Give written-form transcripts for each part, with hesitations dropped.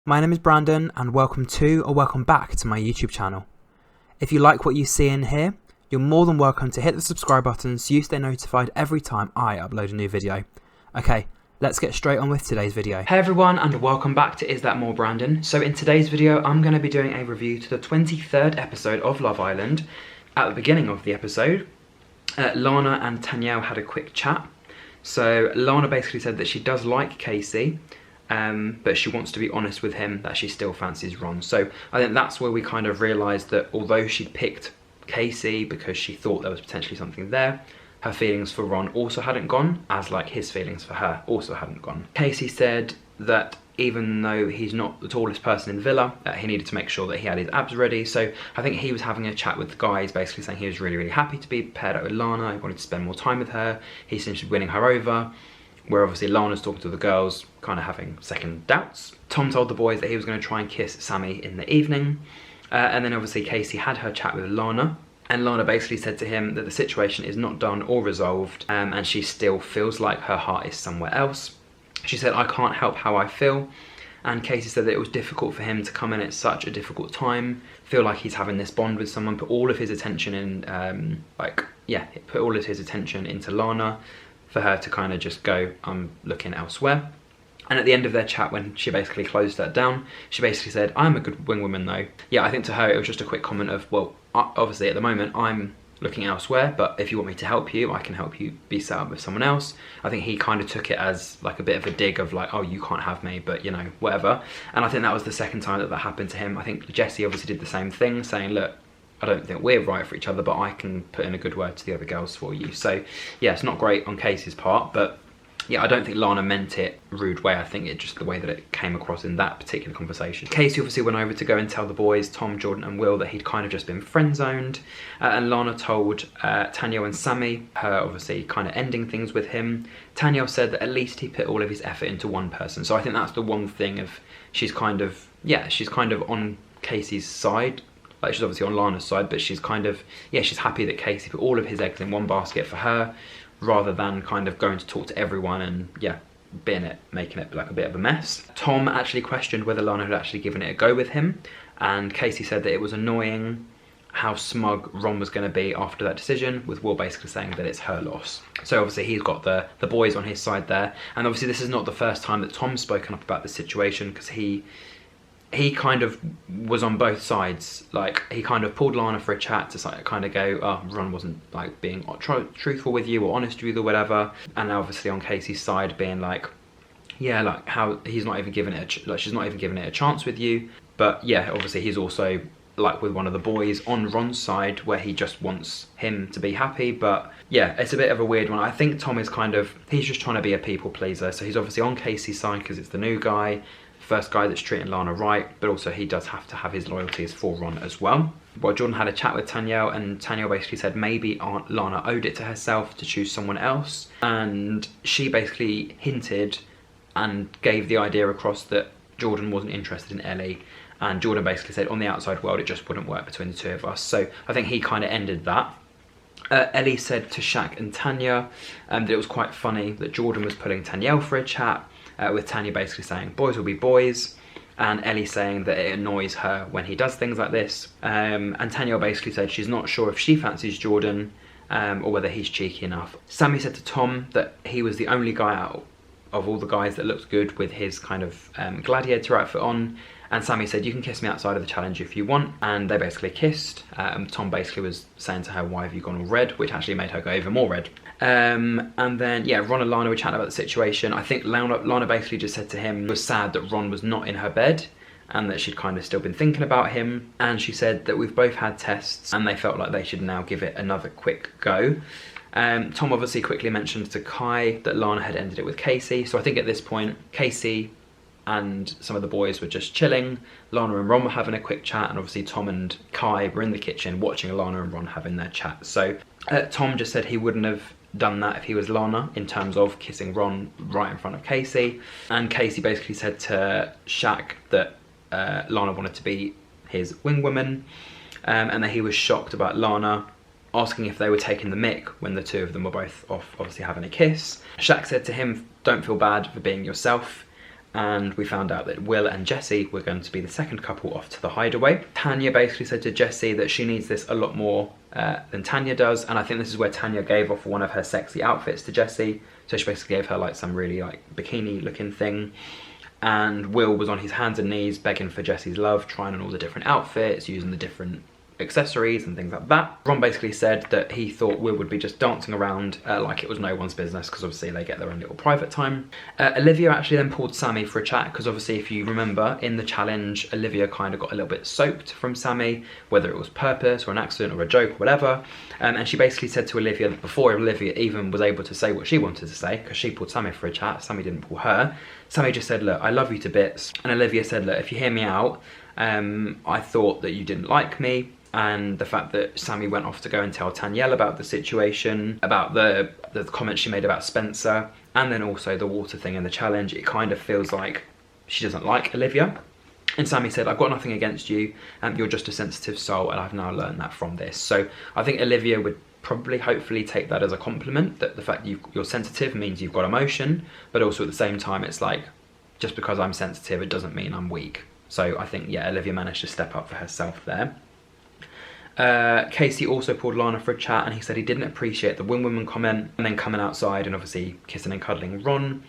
My name is Brandon and welcome to or welcome back to my YouTube channel. If you like what you see in here, you're more than welcome to hit the subscribe button so you stay notified every time I upload a new video. Okay, let's get straight on with today's video. Hey everyone and welcome back to Is That More Brandon. So in today's video I'm going to be doing a review to the 23rd episode of Love Island. At the beginning of the episode, Lana and Tanyel had a quick chat. So Lana basically said that she does like Casey, but she wants to be honest with him that she still fancies Ron. So I think that's where we kind of realised that although she'd picked Casey because she thought there was potentially something there, her feelings for Ron also hadn't gone, as like his feelings for her also hadn't gone. Casey said that even though he's not the tallest person in the villa, he needed to make sure that he had his abs ready. So I think he was having a chat with the guys, basically saying he was really, really happy to be paired up with Lana. He wanted to spend more time with her. He seems to be winning her over. Where obviously Lana's talking to the girls, kind of having second doubts. Tom told the boys that he was going to try and kiss Sammy in the evening. And then obviously Casey had her chat with Lana. And Lana basically said to him that the situation is not done or resolved, and she still feels like her heart is somewhere else. She said, "I can't help how I feel." And Casey said that it was difficult for him to come in at such a difficult time, feel like he's having this bond with someone, put all of his attention in, put all of his attention into Lana, for her to kind of just go, "I'm looking elsewhere." And at the end of their chat, when she basically closed that down, she basically said, "I'm a good wingwoman though." Yeah, I think to her it was just a quick comment of, well, obviously at the moment I'm looking elsewhere, but if you want me to help you, I can help you be set up with someone else. I think he kind of took it as like a bit of a dig of like, oh, you can't have me, but you know, whatever. And I think that was the second time that happened to him. I think Jessie obviously did the same thing, saying, look, I don't think we're right for each other, but I can put in a good word to the other girls for you. So yeah, it's not great on Casey's part, but yeah, I don't think Lana meant it rude way. I think it's just the way that it came across in that particular conversation. Casey obviously went over to go and tell the boys, Tom, Jordan and Will, that he'd kind of just been friend zoned. And Lana told Tanyel and Sammy, her obviously kind of ending things with him. Tanyel said that at least he put all of his effort into one person. So I think that's the one thing of, she's kind of on Casey's side. Like, she's obviously on Lana's side, but she's kind of, yeah, she's happy that Casey put all of his eggs in one basket for her, rather than kind of going to talk to everyone and, yeah, making it like a bit of a mess. Tom actually questioned whether Lana had actually given it a go with him, and Casey said that it was annoying how smug Ron was going to be after that decision, with Will basically saying that it's her loss. So obviously he's got the boys on his side there, and obviously this is not the first time that Tom's spoken up about the situation, because he kind of was on both sides. Like, he kind of pulled Lana for a chat to kind of go, oh, Ron wasn't like being truthful with you or honest with you or whatever. And obviously on Casey's side being like, yeah, like how he's not even giving it she's not even giving it a chance with you. But yeah, obviously he's also like with one of the boys on Ron's side, where he just wants him to be happy. But yeah, it's a bit of a weird one. I think Tom is he's just trying to be a people pleaser. So he's obviously on Casey's side because it's the new guy, first guy that's treating Lana right, but also he does have to have his loyalties for Ron as well. Well, Jordan had a chat with Tanyel, and Tanyel basically said maybe Lana owed it to herself to choose someone else, and she basically hinted and gave the idea across that Jordan wasn't interested in Ellie, and Jordan basically said on the outside world it just wouldn't work between the two of us. So I think he kind of ended that. Ellie said to Shaq and Tanya that it was quite funny that Jordan was pulling Tanyel for a chat, with Tanya basically saying boys will be boys, and Ellie saying that it annoys her when he does things like this. And Tanya basically said she's not sure if she fancies Jordan or whether he's cheeky enough. Sammy said to Tom that he was the only guy out of all the guys that looked good with his kind of gladiator outfit on. And Sammy said, you can kiss me outside of the challenge if you want. And they basically kissed. Tom basically was saying to her, why have you gone all red? Which actually made her go even more red. And then, yeah, Ron and Lana were chatting about the situation. I think Lana basically just said to him, it was sad that Ron was not in her bed and that she'd kind of still been thinking about him. And she said that we've both had tests and they felt like they should now give it another quick go. Tom obviously quickly mentioned to Kai that Lana had ended it with Casey. So I think at this point, Casey and some of the boys were just chilling. Lana and Ron were having a quick chat, and obviously Tom and Kai were in the kitchen watching Lana and Ron having their chat. So Tom just said he wouldn't have done that if he was Lana, in terms of kissing Ron right in front of Casey. And Casey basically said to Shaq that Lana wanted to be his wingwoman, and that he was shocked about Lana asking if they were taking the mick when the two of them were both off obviously having a kiss. Shaq said to him, don't feel bad for being yourself. and we found out that Will and Jessie were going to be the second couple off to the hideaway. Tanya basically said to Jessie that she needs this a lot more than Tanya does, and I think this is where Tanya gave off one of her sexy outfits to Jessie. So she basically gave her like some really like bikini looking thing, and Will was on his hands and knees begging for Jessie's love, trying on all the different outfits, using the different accessories and things like that. Ron basically said that he thought Will would be just dancing around like it was no one's business, because obviously they get their own little private time. Olivia actually then pulled Sammy for a chat, because obviously if you remember in the challenge, Olivia kind of got a little bit soaked from Sammy, whether it was purpose or an accident or a joke or whatever, and she basically said to Olivia, before Olivia even was able to say what she wanted to say, because she pulled Sammy for a chat, Sammy didn't pull her. Sammy just said, look, I love you to bits, and Olivia said, look, if you hear me out, I thought that you didn't like me. And the fact that Sammy went off to go and tell Tanyel about the situation, about the comments she made about Spencer, and then also the water thing in the challenge, it kind of feels like she doesn't like Olivia. And Sammy said, I've got nothing against you, you're just a sensitive soul, and I've now learned that from this. So I think Olivia would probably hopefully take that as a compliment, that the fact you're sensitive means you've got emotion, but also at the same time it's like, just because I'm sensitive it doesn't mean I'm weak. So I think, yeah, Olivia managed to step up for herself there. Casey also pulled Lana for a chat, and he said he didn't appreciate the women comment, and then coming outside and obviously kissing and cuddling Ron,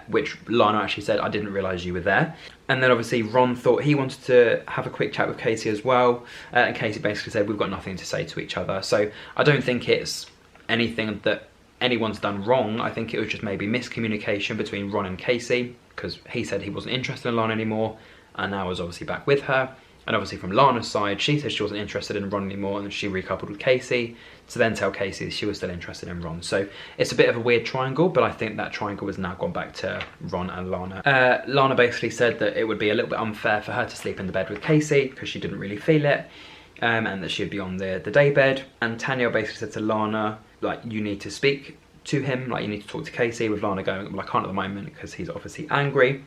which Lana actually said, I didn't realise you were there. And then obviously Ron thought he wanted to have a quick chat with Casey as well, and Casey basically said, we've got nothing to say to each other. So I don't think it's anything that anyone's done wrong. I think it was just maybe miscommunication between Ron and Casey, because he said he wasn't interested in Lana anymore, and now is obviously back with her. And obviously from Lana's side, she said she wasn't interested in Ron anymore, and she recoupled with Casey to then tell Casey she was still interested in Ron. So it's a bit of a weird triangle, but I think that triangle has now gone back to Ron and Lana. Lana basically said that it would be a little bit unfair for her to sleep in the bed with Casey, because she didn't really feel it, and that she'd be on the day bed. And Tanya basically said to Lana, like, you need to speak to him, like you need to talk to Casey, with Lana going, well, I can't at the moment because he's obviously angry.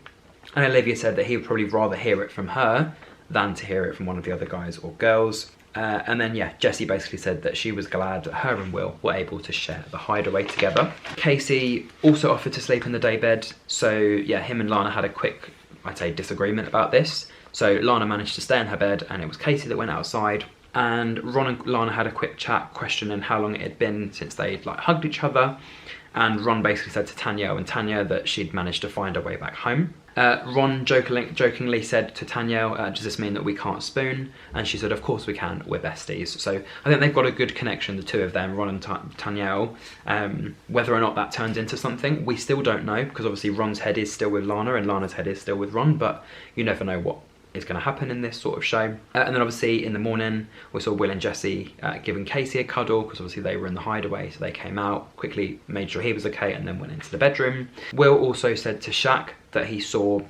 And Olivia said that he would probably rather hear it from her than to hear it from one of the other guys or girls. And then, yeah, Jessie basically said that she was glad that her and Will were able to share the hideaway together. Casey also offered to sleep in the daybed. So, yeah, him and Lana had a quick, I'd say, disagreement about this. So Lana managed to stay in her bed, and it was Casey that went outside. And Ron and Lana had a quick chat, questioning how long it had been since they'd like hugged each other. And Ron basically said to Tanya that she'd managed to find her way back home. Ron jokingly said to Tanya, does this mean that we can't spoon? And she said, of course we can, we're besties. So I think they've got a good connection, the two of them, Ron and Tanya. Whether or not that turns into something, we still don't know, because obviously Ron's head is still with Lana and Lana's head is still with Ron, but you never know what is going to happen in this sort of show. And then obviously in the morning we saw Will and Jessie giving Casey a cuddle, because obviously they were in the hideaway, so they came out, quickly made sure he was okay, and then went into the bedroom. Will also said to Shaq that he saw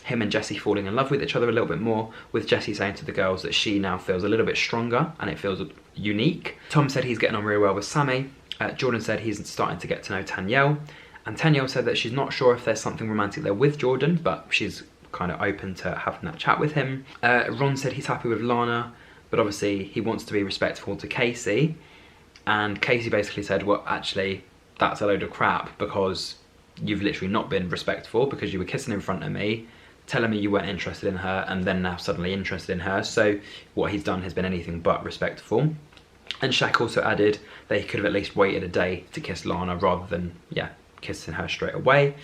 him and Jessie falling in love with each other a little bit more, with Jessie saying to the girls that she now feels a little bit stronger and it feels unique. Tom said he's getting on really well with Sammy. Jordan said he's starting to get to know Tanyel, and Tanyel said that she's not sure if there's something romantic there with Jordan, but she's kind of open to having that chat with him. Ron said he's happy with Lana, but obviously he wants to be respectful to Casey, and Casey basically said, well, actually that's a load of crap, because you've literally not been respectful, because you were kissing in front of me, telling me you weren't interested in her, and then now suddenly interested in her. So what he's done has been anything but respectful. And Shaq also added that he could have at least waited a day to kiss Lana rather than, yeah, kissing her straight away.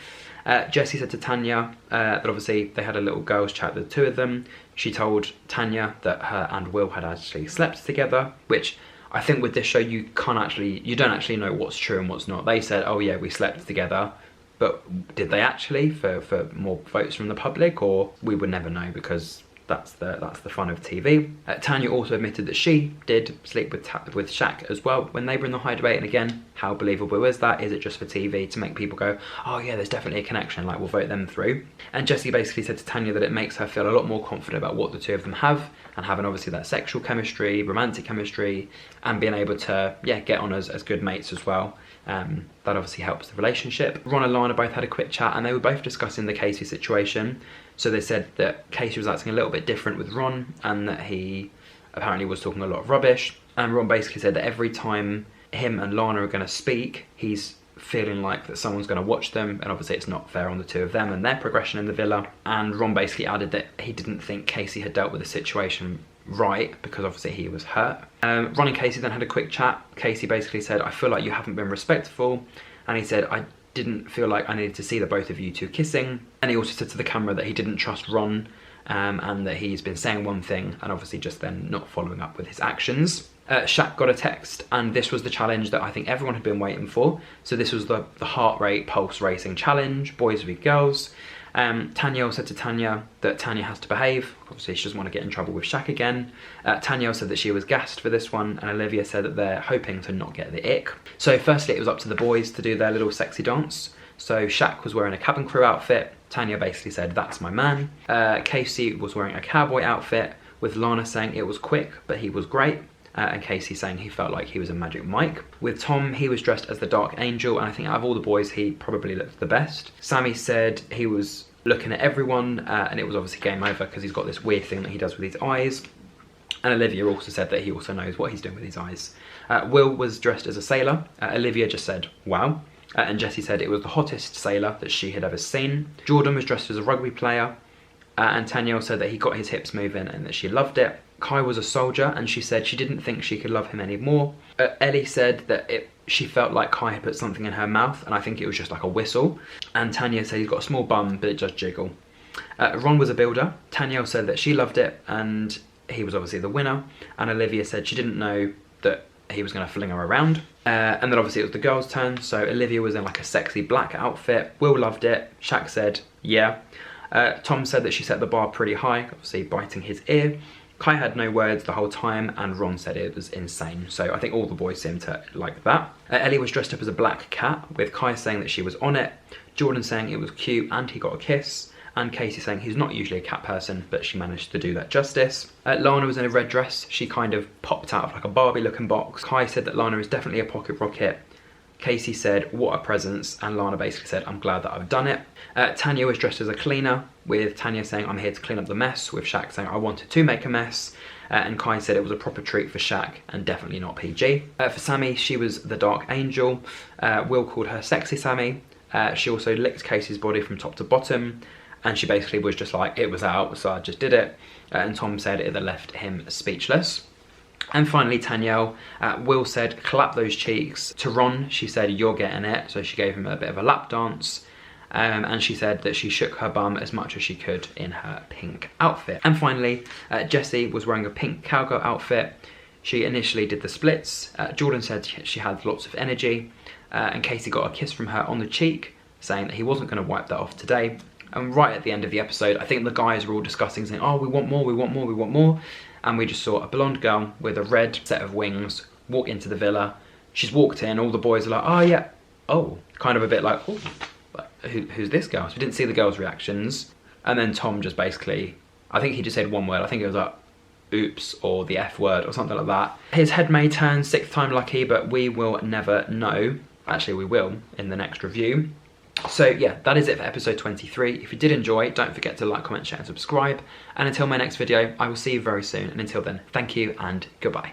Jessie said to Tanya that obviously they had a little girls chat, the two of them. She told Tanya that her and Will had actually slept together, which I think with this show you don't actually know what's true and what's not. They said, oh yeah, we slept together, but did they actually, for more votes from the public? Or we would never know, because that's the fun of TV. Tanya also admitted that she did sleep with Shaq as well when they were in the hideaway, and again, how believable is that? Is it just for TV to make people go, oh yeah, there's definitely a connection, like we'll vote them through? And Jessie basically said to Tanya that it makes her feel a lot more confident about what the two of them have, and having obviously that sexual chemistry, romantic chemistry, and being able to, yeah, get on as good mates as well. That obviously helps the relationship. Ron and Lana both had a quick chat, and they were both discussing the Casey situation. So they said that Casey was acting a little bit different with Ron, and that he apparently was talking a lot of rubbish. And Ron basically said that every time him and Lana are going to speak, he's feeling like that someone's going to watch them, and obviously it's not fair on the two of them and their progression in the villa. And Ron basically added that he didn't think Casey had dealt with the situation right, because obviously he was hurt. Ron and Casey then had a quick chat. Casey basically said, I feel like you haven't been respectful, and he said, I didn't feel like I needed to see the both of you two kissing. And he also said to the camera that he didn't trust Ron, and that he's been saying one thing and obviously just then not following up with his actions. Shaq got a text, and this was the challenge that I think everyone had been waiting for. So this was the heart rate pulse racing challenge, boys v girls. Tanyel said to Tanya that Tanya has to behave. Obviously she doesn't want to get in trouble with Shaq again. Tanyel said that she was gassed for this one, and Olivia said that they're hoping to not get the ick. So firstly it was up to the boys to do their little sexy dance. So Shaq was wearing a cabin crew outfit. Tanya basically said, that's my man. Casey was wearing a cowboy outfit, with Lana saying it was quick but he was great. And Casey saying he felt like he was a Magic Mike. With Tom, he was dressed as the Dark Angel, and I think out of all the boys, he probably looked the best. Sammy said he was looking at everyone, and it was obviously game over because he's got this weird thing that he does with his eyes. And Olivia also said that he also knows what he's doing with his eyes. Will was dressed as a sailor. Olivia just said, wow. And Jessie said it was the hottest sailor that she had ever seen. Jordan was dressed as a rugby player. And Tanyel said that he got his hips moving and that she loved it. Kai was a soldier, and she said she didn't think she could love him anymore. Ellie said that she felt like Kai had put something in her mouth, and I think it was just like a whistle. And Tanya said he's got a small bum, but it does jiggle. Ron was a builder. Tanyel said that she loved it, and he was obviously the winner. And Olivia said she didn't know that he was going to fling her around. And then obviously it was the girls' turn, so Olivia was in like a sexy black outfit. Will loved it. Shaq said, yeah. Tom said that she set the bar pretty high, obviously biting his ear. Kai had no words the whole time, and Ron said it was insane. So I think all the boys seemed to like that. Ellie was dressed up as a black cat, with Kai saying that she was on it, Jordan saying it was cute and he got a kiss, and Casey saying he's not usually a cat person, but she managed to do that justice. Lana was in a red dress. She kind of popped out of like a Barbie looking box. Kai said that Lana is definitely a pocket rocket. Casey said, what a presence, and Lana basically said, I'm glad that I've done it. Tanya was dressed as a cleaner, with Tanya saying, I'm here to clean up the mess, with Shaq saying, I wanted to make a mess, and Kai said it was a proper treat for Shaq, and definitely not PG. For Sammy, she was the Dark Angel. Will called her Sexy Sammy. She also licked Casey's body from top to bottom, and she basically was just like, it was out, so I just did it. And Tom said it left him speechless. And finally, Tanyel, Will said, clap those cheeks. To Ron, she said, you're getting it. So she gave him a bit of a lap dance. And she said that she shook her bum as much as she could in her pink outfit. And finally, Jessie was wearing a pink cowgirl outfit. She initially did the splits. Jordan said she had lots of energy. And Casey got a kiss from her on the cheek, saying that he wasn't going to wipe that off today. And right at the end of the episode, I think the guys were all discussing, saying, oh, we want more, we want more, we want more. And we just saw a blonde girl with a red set of wings walk into the villa. She's walked in, all the boys are like, oh yeah, oh. Kind of a bit like, oh, who's this girl? So we didn't see the girls' reactions. And then Tom just basically, I think he just said one word. I think it was like, oops, or the F word, or something like that. His head may turn 6th time lucky, but we will never know. Actually, we will in the next review. So yeah, that is it for episode 23. If you did enjoy, don't forget to like, comment, share and subscribe. And until my next video, I will see you very soon. And until then, thank you and goodbye.